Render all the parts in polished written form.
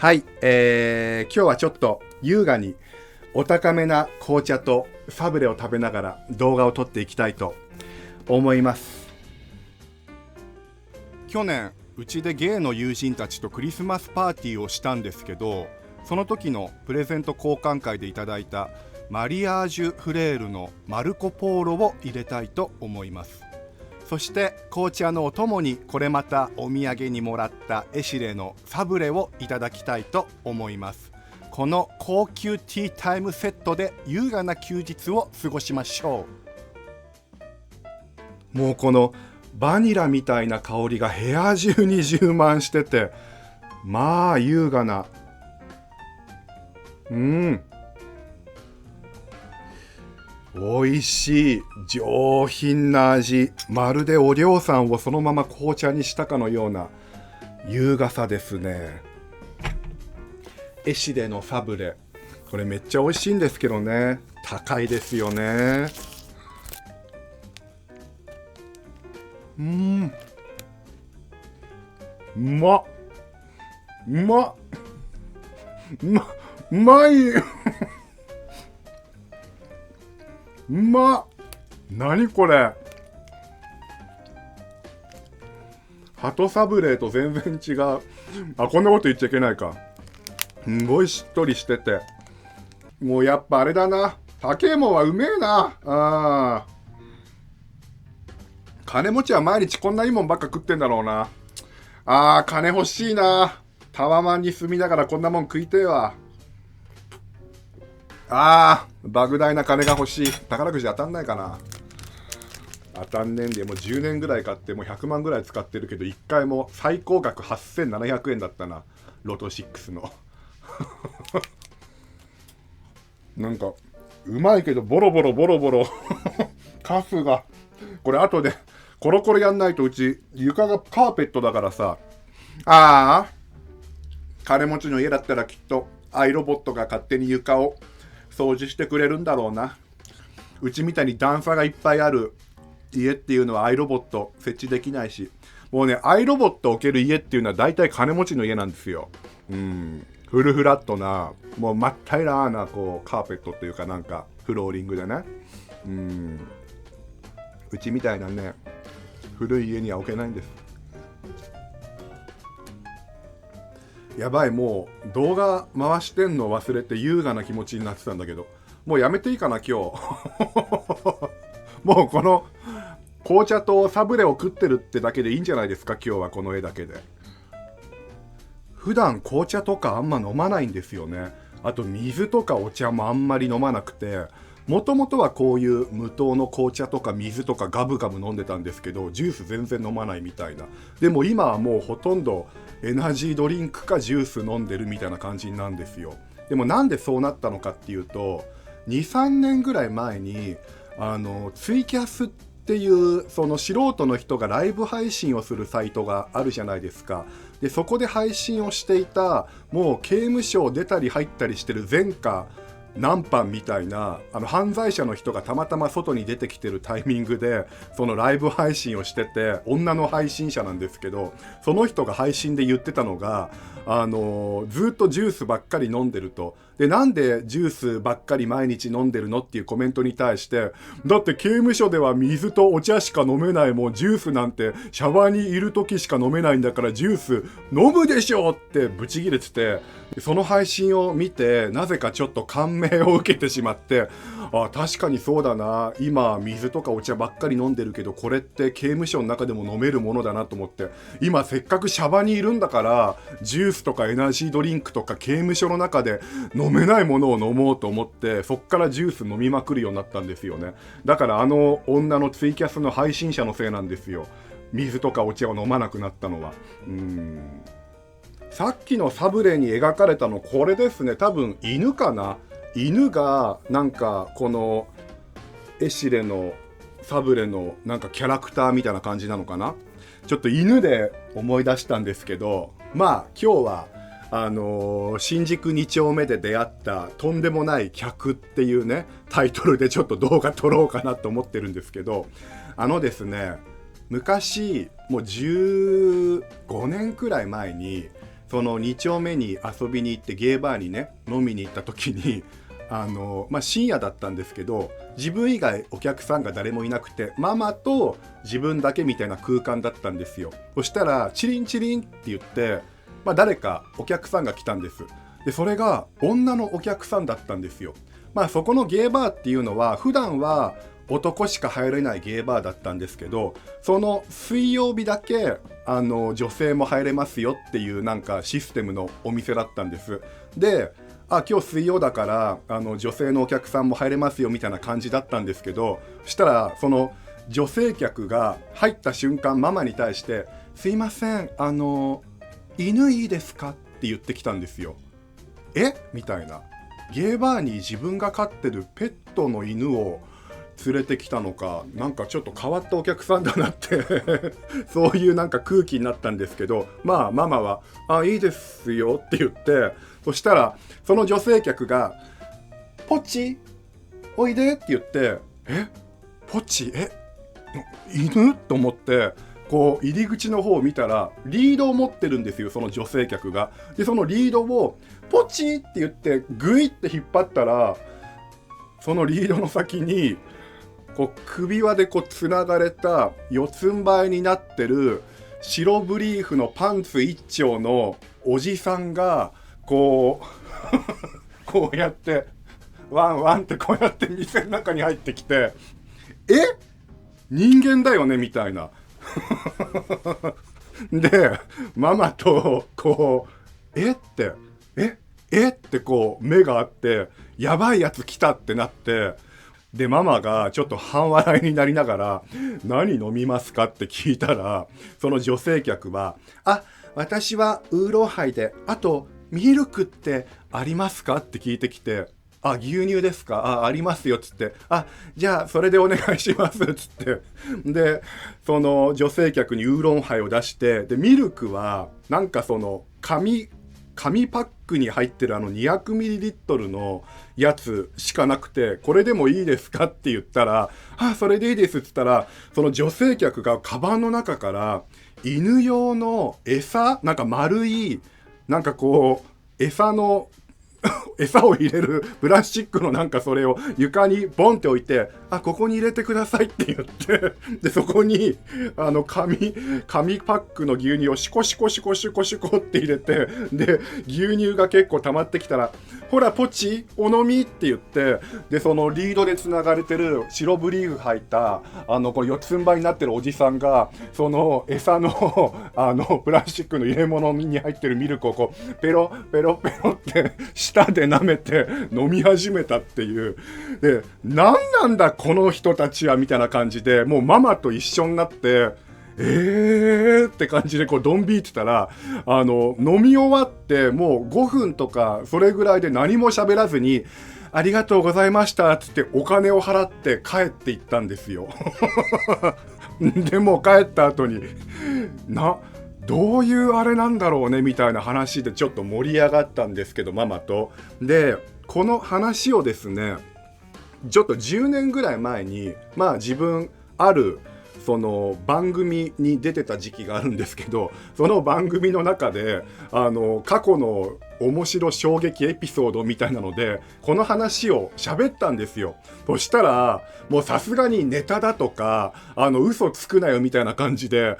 はい、今日はちょっと優雅にお高めな紅茶とサブレを食べながら動画を撮っていきたいと思います。去年うちでゲイの友人たちとクリスマスパーティーをしたんですけど、その時のプレゼント交換会でいただいたマリアージュフレールのマルコポーロを入れたいと思います。そして紅茶のお供にこれまたお土産にもらったエシレのサブレをいただきたいと思います。この高級ティータイムセットで優雅な休日を過ごしましょう。もうこのバニラみたいな香りが部屋中に充満してて、まあ優雅な、美味しい上品な味、まるでおりょうさんをそのまま紅茶にしたかのような優雅さですね。エシレのサブレ、これめっちゃ美味しいんですけどね、高いですよね。うまっうまっうまいうまっ、何これ、鳩サブレーと全然違う。あ、こんなこと言っちゃいけないか。すごいしっとりしてて、もうやっぱあれだな、高えもんはうめえな。金持ちは毎日こんないいもんばっか食ってんだろうな。金欲しいな。タワマンに住みながらこんなもん食いてえわ。莫大な金が欲しい。宝くじ当たんないかな。当たんねんで、もう10年ぐらい買ってもう100万ぐらい使ってるけど、1回も最高額8700円だったな、ロト6の。なんかうまいけどボロボロカスが、これ後でコロコロやんないと。うち床がカーペットだからさ。金持ちの家だったらきっとアイロボットが勝手に床を掃除してくれるんだろうな。うちみたいに段差がいっぱいある家っていうのはアイロボット設置できないし、もうね、アイロボット置ける家っていうのは大体金持ちの家なんですよ。フルフラットな、もう真っ平らなこうカーペットっていうか、なんかフローリングでね。うちみたいなね、古い家には置けないんです。やばい、もう動画回してんの忘れて優雅な気持ちになってたんだけど、もうやめていいかな今日。もうこの紅茶とサブレを食ってるってだけでいいんじゃないですか、今日はこの絵だけで。普段紅茶とかあんま飲まないんですよね。あと水とかお茶もあんまり飲まなくて、もともとはこういう無糖の紅茶とか水とかガブガブ飲んでたんですけど、ジュース全然飲まないみたいな。でも今はもうほとんどエナジードリンクかジュース飲んでるみたいな感じなんですよ。でもなんでそうなったのかっていうと、2、3年ぐらい前にツイキャスっていうその素人の人がライブ配信をするサイトがあるじゃないですか。でそこで配信をしていた、もう刑務所出たり入ったりしてる前科何犯みたいな犯罪者の人がたまたま外に出てきてるタイミングでそのライブ配信をしてて、女の配信者なんですけど、その人が配信で言ってたのが、ずっとジュースばっかり飲んでると。で、なんでジュースばっかり毎日飲んでるのっていうコメントに対して、だって刑務所では水とお茶しか飲めない、もうジュースなんてシャワーにいる時しか飲めないんだからジュース飲むでしょってブチギレてて、その配信を見てなぜかちょっと感銘を受けてしまって、確かにそうだな、今水とかお茶ばっかり飲んでるけど、これって刑務所の中でも飲めるものだなと思って、今せっかくシャバにいるんだからジュースとかエナジードリンクとか刑務所の中で飲めないものを飲もうと思って、そっからジュース飲みまくるようになったんですよね。だから女のツイキャスの配信者のせいなんですよ、水とかお茶を飲まなくなったのは。さっきのサブレに描かれたのこれですね。多分犬かな。犬がなんかこのエシレのサブレのなんかキャラクターみたいな感じなのかな。ちょっと犬で思い出したんですけど、まあ今日は新宿2丁目で出会ったとんでもない客っていうねタイトルでちょっと動画撮ろうかなと思ってるんですけど、ですね、昔もう15年くらい前にその2丁目に遊びに行ってゲーバーにね飲みに行った時に深夜だったんですけど、自分以外お客さんが誰もいなくてママと自分だけみたいな空間だったんですよ。そしたらチリンチリンって言って、誰かお客さんが来たんです。でそれが女のお客さんだったんですよ。そこのゲーバーっていうのは普段は男しか入れないゲーバーだったんですけど、その水曜日だけ女性も入れますよっていうなんかシステムのお店だったんです。で今日水曜だから女性のお客さんも入れますよみたいな感じだったんですけど、そしたらその女性客が入った瞬間ママに対して「すいません犬いいですか?」って言ってきたんですよ。みたいな。ゲーバーに自分が飼ってるペットの犬を連れてきたのか、なんかちょっと変わったお客さんだなってそういうなんか空気になったんですけど、ママは「いいですよ」って言って、そしたらその女性客が「ポチおいで」って言って「ポチ犬?」と思ってこう入り口の方を見たらリードを持ってるんですよ、その女性客が。でそのリードをポチって言ってグイって引っ張ったら、そのリードの先にこう首輪でこうつながれた四つん這いになってる白ブリーフのパンツ一丁のおじさんがこうこうやってワンワンってこうやって店の中に入ってきて人間だよねみたいなでママとこうってこう目があって、やばいやつ来たってなって、でママがちょっと半笑いになりながら何飲みますかって聞いたら、その女性客は私はウーロンハイで、あとミルクってありますかって聞いてきて、牛乳ですか、ありますよっつって、じゃあそれでお願いしますっつって、でその女性客にウーロンハイを出して、でミルクはなんかその紙パックに入ってる200ml のやつしかなくて、これでもいいですかって言ったら、それでいいですって言ったら、その女性客がカバンの中から犬用の餌、なんか丸いなんかこう餌を入れるプラスチックのなんかそれを床にボンって置いて、ここに入れてくださいって言って、でそこに紙パックの牛乳をシコシコシコシコシコって入れて、で牛乳が結構溜まってきたら、ほらポチお飲みって言って、でそのリードでつながれてる白ブリーフ履いたこれ四つん這いになってるおじさんが、その餌のプラスチックの入れ物に入ってるミルクをこうペロペロペロって舌で舐めて飲み始めたっていう。で何なんだこの人たちはみたいな感じで、もうママと一緒になってって感じでこうドン引いてたら、飲み終わってもう5分とかそれぐらいで何も喋らずに、ありがとうございましたっつってお金を払って帰っていったんですよでも帰った後にどういうあれなんだろうねみたいな話でちょっと盛り上がったんですけど、ママと。でこの話をですね、ちょっと10年ぐらい前に自分あるその番組に出てた時期があるんですけど、その番組の中で過去の面白衝撃エピソードみたいなのでこの話を喋ったんですよ。そしたらもうさすがにネタだとか嘘つくなよみたいな感じで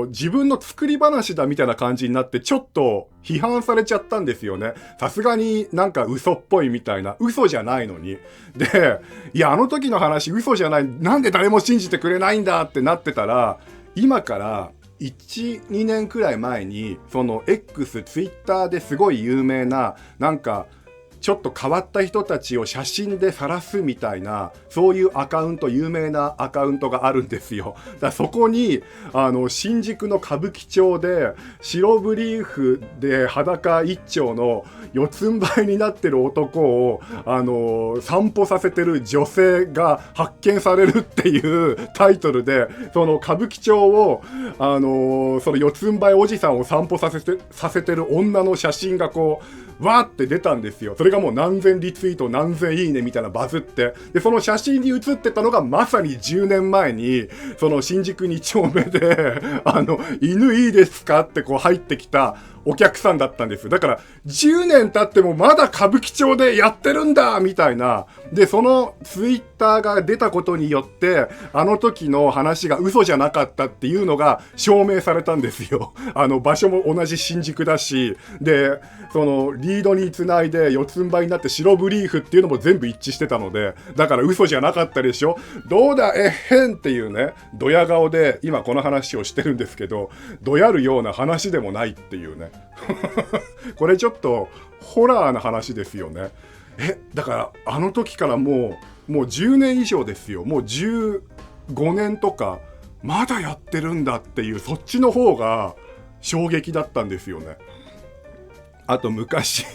自分の作り話だみたいな感じになって、ちょっと批判されちゃったんですよね。さすがになんか嘘っぽいみたいな、嘘じゃないのに。でいや時の話嘘じゃない、なんで誰も信じてくれないんだってなってたら、今から1、2年くらい前にその X、ツイッターですごい有名ななんかちょっと変わった人たちを写真で晒すみたいな、そういうアカウント、有名なアカウントがあるんですよ。だからそこに新宿の歌舞伎町で白ブリーフで裸一丁の四つん這いになってる男を散歩させてる女性が発見されるっていうタイトルで、その歌舞伎町をその四つん這いおじさんを散歩させてる女の写真がこうわーって出たんですよ。それがもう何千リツイート何千いいねみたいなバズって、でその写真に写ってたのがまさに10年前にその新宿2丁目で犬いいですかってこう入ってきたお客さんだったんですよ。だから10年経ってもまだ歌舞伎町でやってるんだみたいな。で、そのツイッターが出たことによって、あの時の話が嘘じゃなかったっていうのが証明されたんですよ。場所も同じ新宿だし、で、そのリードにつないで四つん這いになって白ブリーフっていうのも全部一致してたので、だから嘘じゃなかったでしょ。どうだえっへんっていうね、ドヤ顔で今この話をしてるんですけど、ドヤるような話でもないっていうね。これちょっとホラーな話ですよね。だからあの時からもう10年以上ですよ。もう15年とかまだやってるんだっていう、そっちの方が衝撃だったんですよね。あと昔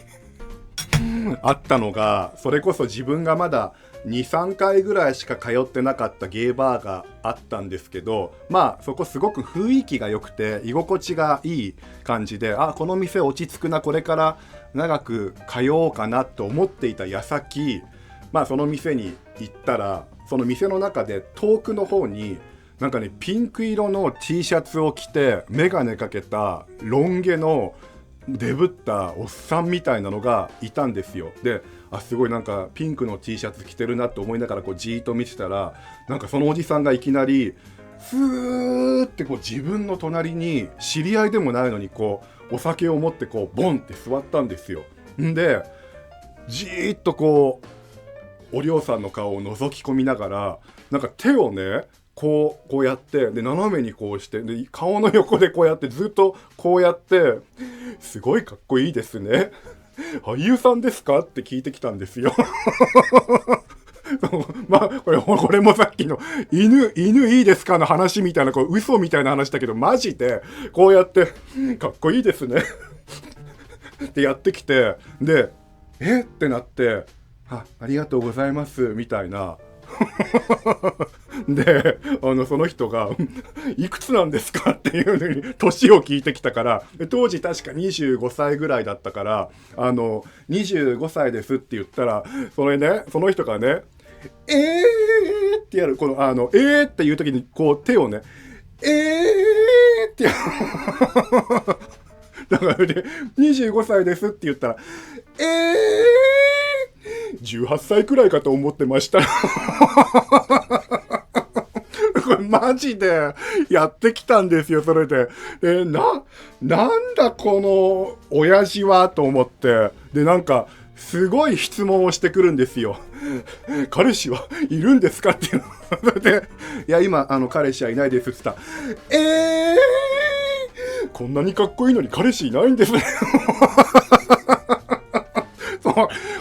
あったのが、それこそ自分がまだ2、3回ぐらいしか通ってなかったゲーバーがあったんですけど、まあそこすごく雰囲気が良くて居心地がいい感じで、この店落ち着くな、これから長く通おうかなと思っていた矢先、まあその店に行ったら、その店の中で遠くの方になんかね、ピンク色の T シャツを着てメガネかけたロン毛のデブったおっさんみたいなのがいたんですよ。ですごいなんかピンクの T シャツ着てるなと思いながらこうじーっと見てたら、なんかそのおじさんがいきなりスーってこう自分の隣に、知り合いでもないのにこうお酒を持ってこうボンって座ったんですよ。んでじーっとこうお嬢さんの顔を覗き込みながら、なんか手をねこうやって、で斜めにこうして、で顔の横でこうやってずっとこうやって、すごいかっこいいですね、俳優さんですかって聞いてきたんですよ。まあこれもさっきの犬いいですかの話みたいな、こう嘘みたいな話だけど、マジでこうやってかっこいいですねってやってきて、でってなって、ありがとうございますみたいな。でその人がいくつなんですかっていうのに年を聞いてきたから、当時確か25歳ぐらいだったから、25歳ですって言ったら、その人がねってやる、このっていう時にこう手をねってやるだからね、25歳ですって言ったら18歳くらいかと思ってましたこれマジでやってきたんですよ、それで。なんだこの親父はと思って、でなんかすごい質問をしてくるんですよ。彼氏はいるんですかっていうので、いや今彼氏はいないですって言ったら、こんなにかっこいいのに彼氏いないんですね。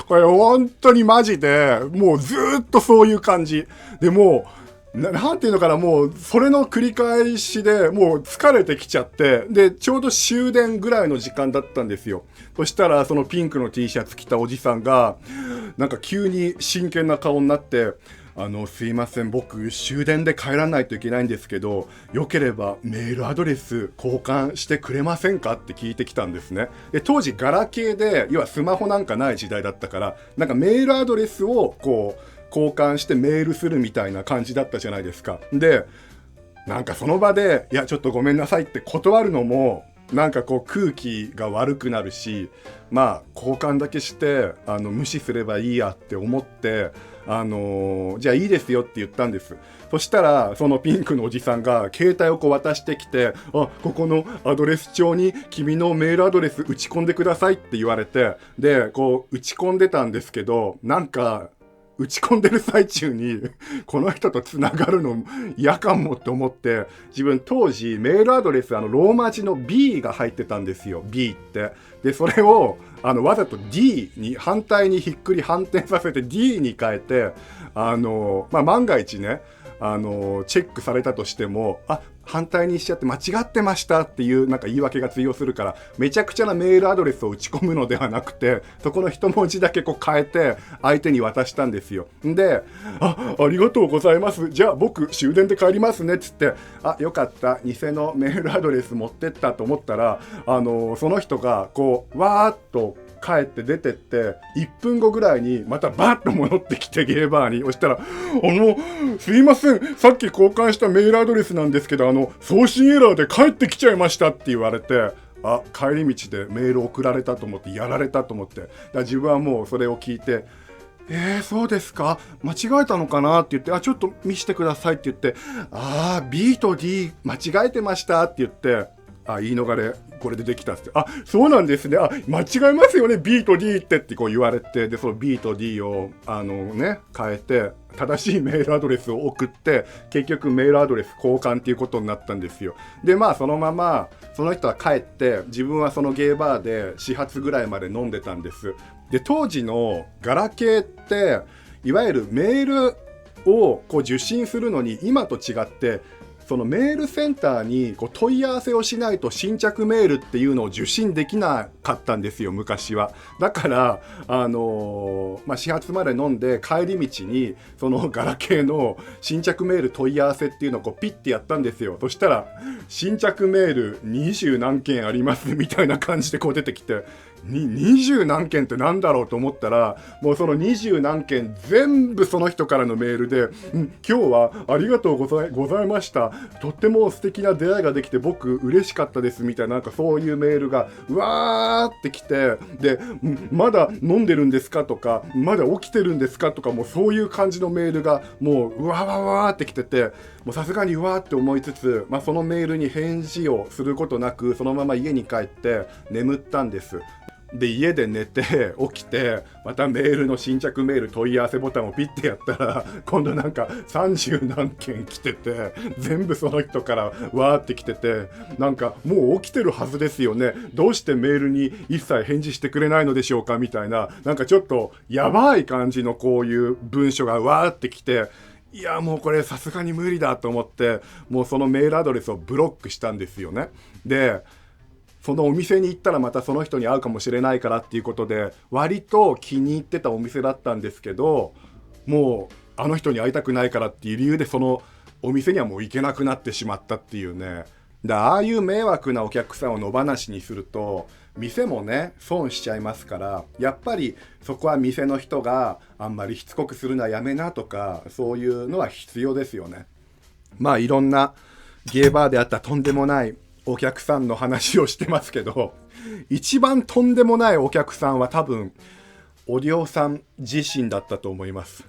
これ本当にマジでもうずーっとそういう感じで、もうなんていうのかな、もうそれの繰り返しでもう疲れてきちゃって、でちょうど終電ぐらいの時間だったんですよ。そしたらそのピンクの T シャツ着たおじさんがなんか急に真剣な顔になって、すいません、僕終電で帰らないといけないんですけど、よければメールアドレス交換してくれませんかって聞いてきたんですね。で当時ガラケーで、要はスマホなんかない時代だったから、なんかメールアドレスをこう交換してメールするみたいな感じだったじゃないですか。でなんかその場で、いやちょっとごめんなさいって断るのもなんかこう空気が悪くなるし、まあ交換だけして無視すればいいやって思って、じゃあいいですよって言ったんです。そしたらそのピンクのおじさんが携帯をこう渡してきて、ここのアドレス帳に君のメールアドレス打ち込んでくださいって言われて、でこう打ち込んでたんですけど、なんか打ち込んでる最中にこの人とつながるの嫌かもって思って、自分当時メールアドレスローマ字の B が入ってたんですよ、 B って。でそれをわざと D に反対にひっくり反転させて D に変えて、万が一ねチェックされたとしても、反対にしちゃって間違ってましたっていうなんか言い訳が通用するから、めちゃくちゃなメールアドレスを打ち込むのではなくて、そこの一文字だけこう変えて相手に渡したんですよ。でありがとうございます、じゃあ僕終電で帰りますねっつって、よかった、偽のメールアドレス持ってったと思ったら、その人がこうわーっと帰って出てって、1分後ぐらいにまたバッと戻ってきてゲーバーに。そしたらすいません、さっき交換したメールアドレスなんですけど送信エラーで帰ってきちゃいましたって言われて、あ、帰り道でメール送られたと思って、やられたと思って、だから自分はもうそれを聞いて、そうですか、間違えたのかなって言って、あ、ちょっと見せてくださいって言って、B と D 間違えてましたって言って、言い逃れこれでできたって、そうなんですね、間違えますよね B と D ってこう言われて、でその B と D を変えて正しいメールアドレスを送って、結局メールアドレス交換っていうことになったんですよ。でそのままその人は帰って、自分はそのゲーバーで始発ぐらいまで飲んでたんです。で当時のガラケーっていわゆるメールをこう受信するのに、今と違ってそのメールセンターにこう問い合わせをしないと新着メールっていうのを受信できなかったんですよ、昔は。だから始発まで飲んで帰り道にそのガラケーの新着メール問い合わせっていうのをこうピッてやったんですよ。そしたら新着メール20何件ありますみたいな感じでこう出てきて、20何件ってなんだろうと思ったら、もうその20何件全部その人からのメールで、今日はありがとうございました、とっても素敵な出会いができて僕嬉しかったですみたいな、なんかそういうメールがうわーってきて、でまだ飲んでるんですかとか、まだ起きてるんですかとか、もうそういう感じのメールがもううわわわーってきてて、もうさすがにうわーって思いつつ、そのメールに返事をすることなくそのまま家に帰って眠ったんです。で家で寝て起きて、またメールの新着メール問い合わせボタンをピッてやったら、今度なんか30何件来てて、全部その人からわーって来てて、なんかもう起きてるはずですよね、どうしてメールに一切返事してくれないのでしょうかみたいな、なんかちょっとやばい感じのこういう文書がわーって来て、いやもうこれさすがに無理だと思って、もうそのメールアドレスをブロックしたんですよね。でそのお店に行ったらまたその人に会うかもしれないからっていうことで、割と気に入ってたお店だったんですけど、もうあの人に会いたくないからっていう理由でそのお店にはもう行けなくなってしまったっていうね。ああいう迷惑なお客さんを野放しにすると店もね損しちゃいますから、やっぱりそこは店の人があんまりしつこくするのはやめなとか、そういうのは必要ですよね。いろんなゲーバーであったとんでもないお客さんの話をしてますけど、一番とんでもないお客さんは多分おりょうさん自身だったと思います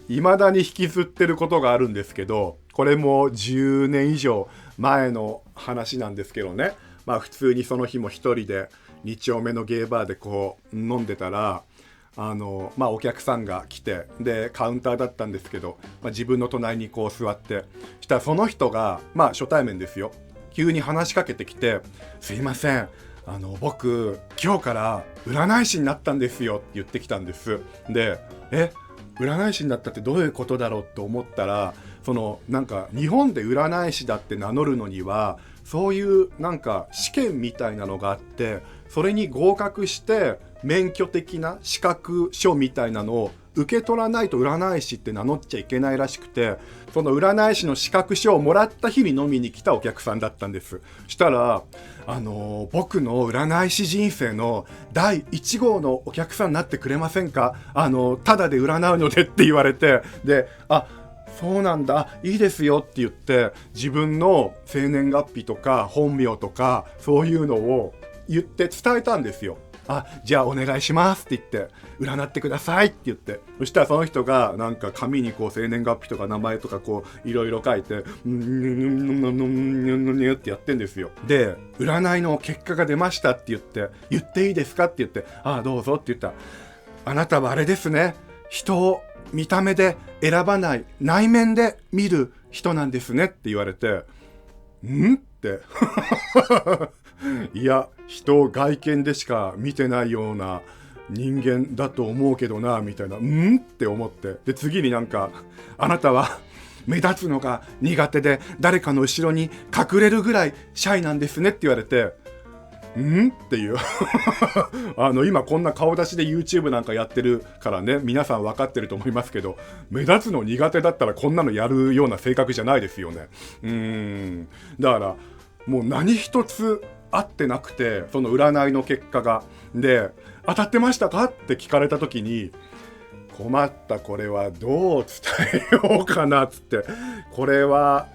未だに引きずってることがあるんですけど、これも10年以上前の話なんですけどね、普通にその日も一人で2丁目のゲーバーでこう飲んでたら、お客さんが来て、でカウンターだったんですけど、自分の隣にこう座って、したらその人が初対面ですよ、急に話しかけてきて、すいません、僕今日から占い師になったんですよって言ってきたんです。で占い師になったってどういうことだろうと思ったら、なんか日本で占い師だって名乗るのにはそういうなんか試験みたいなのがあって、それに合格して免許的な資格書みたいなのを受け取らないと占い師って名乗っちゃいけないらしくて、その占い師の資格書をもらった日に飲みに来たお客さんだったんです。したら僕の占い師人生の第1号のお客さんになってくれませんか、ただで占うのでって言われて、でそうなんだ、いいですよって言って、自分の生年月日とか本名とかそういうのを言って伝えたんですよ。じゃあお願いしますって言って、占ってくださいって言って、そしたらその人がなんか紙にこう生年月日とか名前とかこういろいろ書いてってやってんですよ。で占いの結果が出ましたって言って、言っていいですかって言って、どうぞって言ったら、あなたはあれですね、人を見た目で選ばない内面で見る人なんですねって言われて、っていや人を外見でしか見てないような人間だと思うけどなみたいな、って思って、で次になんか、あなたは目立つのが苦手で誰かの後ろに隠れるぐらいシャイなんですねって言われて、っていう今こんな顔出しで YouTube なんかやってるからね、皆さん分かってると思いますけど、目立つの苦手だったらこんなのやるような性格じゃないですよね。だからもう何一つ合ってなくて、その占いの結果が。で当たってましたかって聞かれた時に、困った、これはどう伝えようかなっつって、これは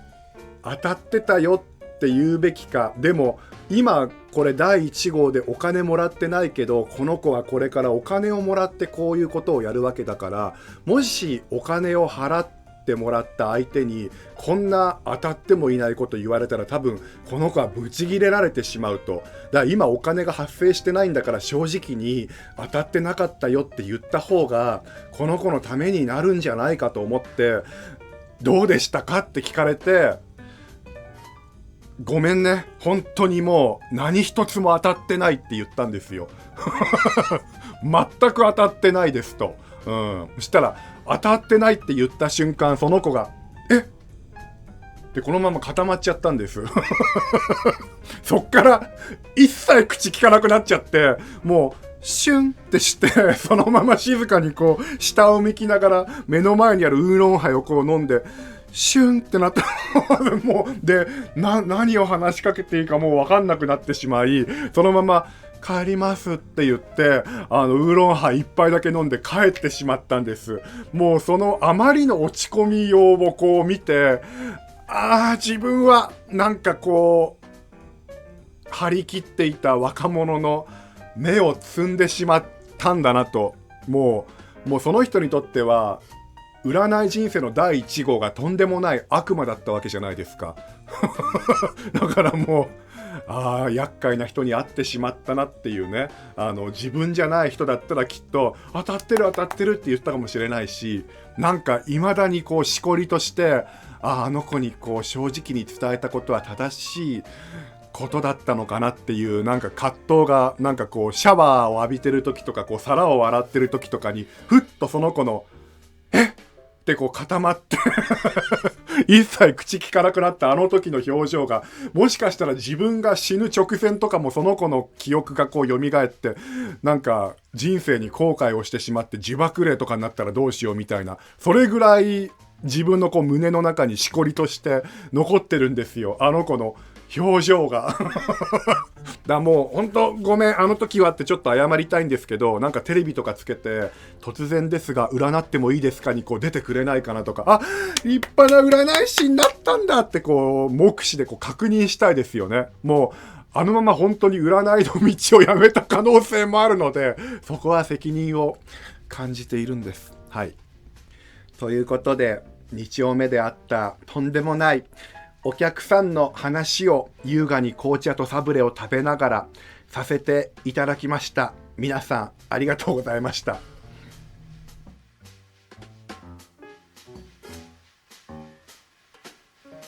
当たってたよって言うべきか、でも今これ第1号でお金もらってないけど、この子はこれからお金をもらってこういうことをやるわけだから、もしお金を払ってもらった相手にこんな当たってもいないこと言われたら、多分この子はブチギレられてしまうと。だから今お金が発生してないんだから、正直に当たってなかったよって言った方がこの子のためになるんじゃないかと思って、どうでしたかって聞かれて、ごめんね、本当にもう何一つも当たってないって言ったんですよ。全く当たってないですと。そしたら当たってないって言った瞬間、その子がでこのまま固まっちゃったんです。そっから一切口聞かなくなっちゃって、もうシュンってしてそのまま静かにこう下を向きながら目の前にあるウーロンハイをこう飲んで、シュンってなった。もうで何を話しかけていいかもう分かんなくなってしまい、そのまま帰りますって言って、ウーロンハイ一杯だけ飲んで帰ってしまったんです。もうそのあまりの落ち込みようをこう見て、自分はなんかこう張り切っていた若者の目を摘んでしまったんだなと。もうその人にとっては占い人生の第1号がとんでもない悪魔だったわけじゃないですか。だからもう厄介な人に会ってしまったなっていうね。自分じゃない人だったらきっと当たってるって言ったかもしれないし、なんか未だにこうしこりとしてあの子にこう正直に伝えたことは正しいことだったのかなっていう、なんか葛藤が、なんかこうシャワーを浴びてる時とか、こう皿を洗ってる時とかにふっとその子のってこう固まって一切口聞かなくなったあの時の表情が、もしかしたら自分が死ぬ直前とかもその子の記憶がこう蘇って、なんか人生に後悔をしてしまって自爆霊とかになったらどうしようみたいな、それぐらい自分のこう胸の中にしこりとして残ってるんですよ、あの子の表情が。だもう本当ごめん、あの時はってちょっと謝りたいんですけど、なんかテレビとかつけて突然ですが占ってもいいですかにこう出てくれないかなとか、立派な占い師になったんだってこう目視でこう確認したいですよね。もうあのまま本当に占いの道をやめた可能性もあるので、そこは責任を感じているんです。はい。ということで2丁目であったとんでもないお客さんの話を優雅に紅茶とサブレを食べながらさせていただきました。皆さんありがとうございました。